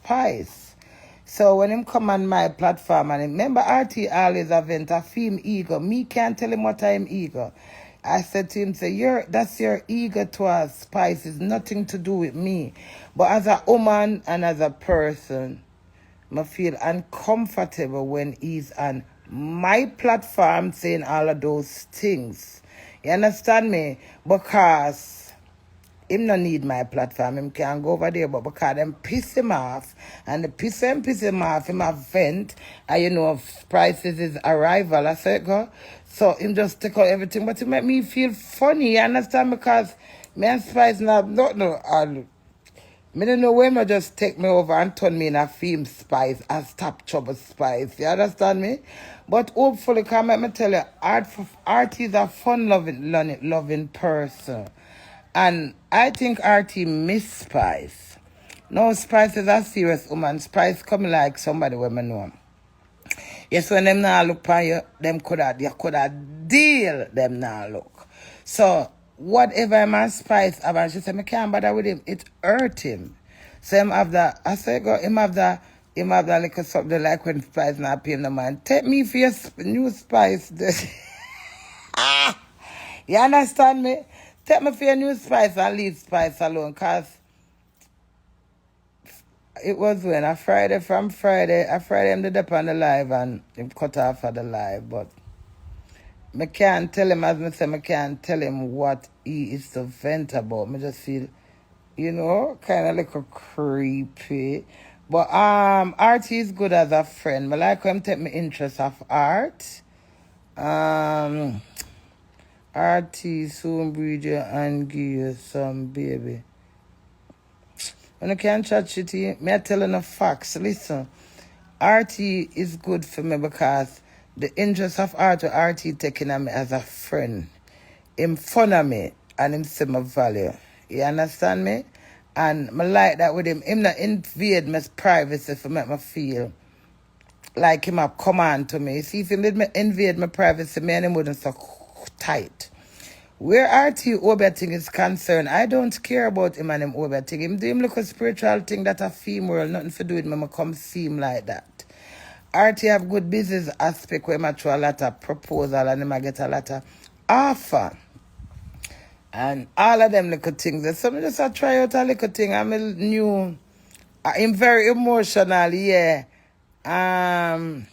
spice. So when him come on my platform, and remember RT always avent a theme ego. Me can't tell him what I'm ego. I said to him, say, that's your ego towards spice. It's nothing to do with me. But as a woman and as a person, I feel uncomfortable when he's on my platform saying all of those things. You understand me? Because him no need my platform. Him can go over there, but because them piss him off, and the piss him off, him have vent, and you know, Spice's his arrival, I said, go. So him just take out everything, but it make me feel funny, you understand? Because me and Spice not no. Me don't know when I just take me over and turn me in a theme spice and stop trouble spice. You understand me? But hopefully, can make me tell you, Art is a fun-loving person. And I think RT miss Spice. No, Spice is a serious woman. Spice come like somebody when I know. Yes, when them now look for you, you coulda deal them now look. So whatever my Spice about, she said, I can't bother with him. It hurt him. So him have that, I say, go, him have that little something like when Spice not paying the man. Take me for your new Spice. You understand me? Take me for your new Spice and leave Spice alone, because it was when a Friday, I'm the dep on the live and him cut off of the live, but I can't tell him, as I say, I can't tell him what he is to vent about. I just feel, you know, kind of like a creepy. But Art is good as a friend. I like him take me interest of art. RT soon breed you and give you some baby. When I can't chat shit to you, me I telling the facts. Listen, RT is good for me because the interest of art to RT taking on me as a friend. Him fun of me and him see my value. You understand me? And I like that with him. Him not invade my privacy for make me feel like him have command to me. See, if he did me invade my privacy, me and him wouldn't so tight. Where RT Obeah thing is concerned, I don't care about him and him Obeah thing. Him do him look a spiritual thing that a female, nothing to do with me, I come see him like that. RT have good business aspect where I throw a lot of proposal and him I get a lot of offer. And all of them little things. So I just try out a little thing. I'm new. I'm very emotional, yeah. Yeah,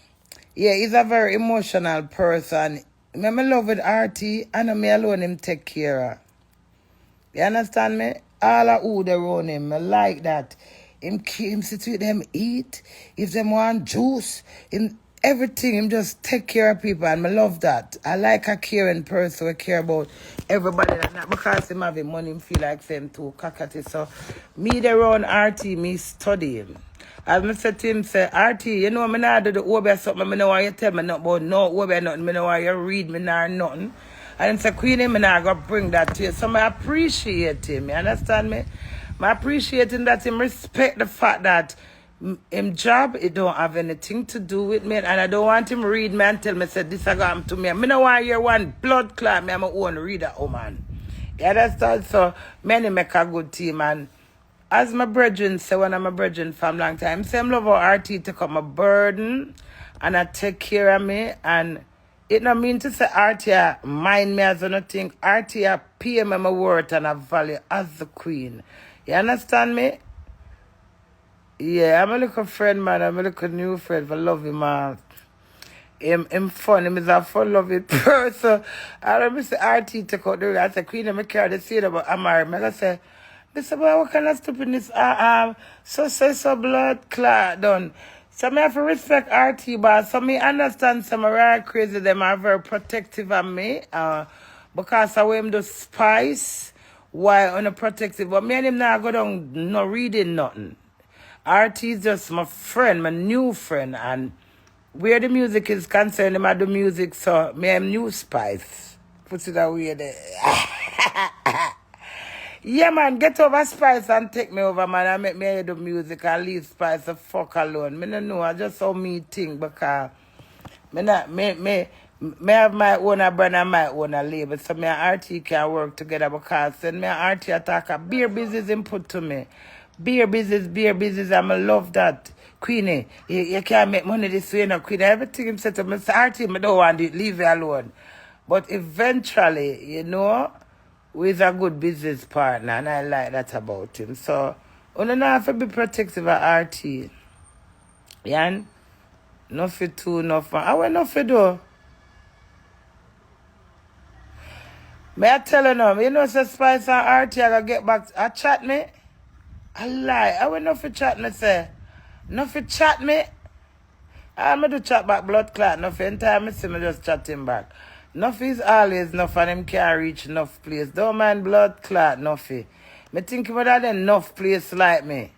he's a very emotional person. Me love with RT, and me alone him take care of. You understand me? All of who they run him, I like that. Him sit with them, eat. If them want juice, him everything, him just take care of people, and I love that. I like a caring person who care about everybody, and not because him have money, him feel like them too cockatty. So me they run RT, me study him. As I said to him, say, RT, you know, I not do the Obeah something, I know why you tell me nothing about no Obeah nothing, I know why you read me nor nothing. And say, Queenie, I not going to bring that to you. So I appreciate him, you understand me? I appreciate him that him respect the fact that him job, it don't have anything to do with me, and I don't want him read me and tell me, say, this is going to me. I don't want to hear one blood clot, me, I'm my own reader, oh man. You understand? So, many make a good team, and as my brethren say, when I'm a brethren for a long time, say I'm love how RT take up my burden and I take care of me, and it not mean to say RT mind me as nothing. RT pay me my worth and I value as the queen. You understand me? Yeah, I'm a little friend, man. I'm a little new friend. I love him, man. Him fun. Him is a fun-loving person. I remember say RT take out the ring. I say, Queen, I carry the seed about I'm married. I say, Mr. Boy, what kind of stupidness? So blood clot done. So I have to respect RT, but so me understand some are crazy. Them are very protective of me. Because I wear him the spice. Why unprotective? But me and him now go down no reading nothing. RT is just my friend, my new friend, and where the music is concerned, I do music, so me am new spice. Put it away there. Yeah, man, get over Spice and take me over, man. I make me hear the music and leave Spice the fuck alone. Me no know, I just saw me think because me have my own brand and my own label, so me and RT can work together because when me and RT attack a beer business input to me, Beer business, I love that. Queenie, you can't make money this way, no, Queenie. Everything him said to me, Artie, I don't want it, leave it alone. But eventually, you know, he's a good business partner, and I like that about him. So, you don't have to be protective of RT. Yeah? Nothing too, nothing. I will nothing do. May I tell you know, say Spice and RT, I gotta get back. I chat me. I lie. I will nothing chat me, say. Nothing chat me. I'm do chat back blood clot. Nothing time I see me just chat him back. Nothing is always enough and him can't reach enough place. Don't mind blood clot, nothing. Me think about that enough place like me.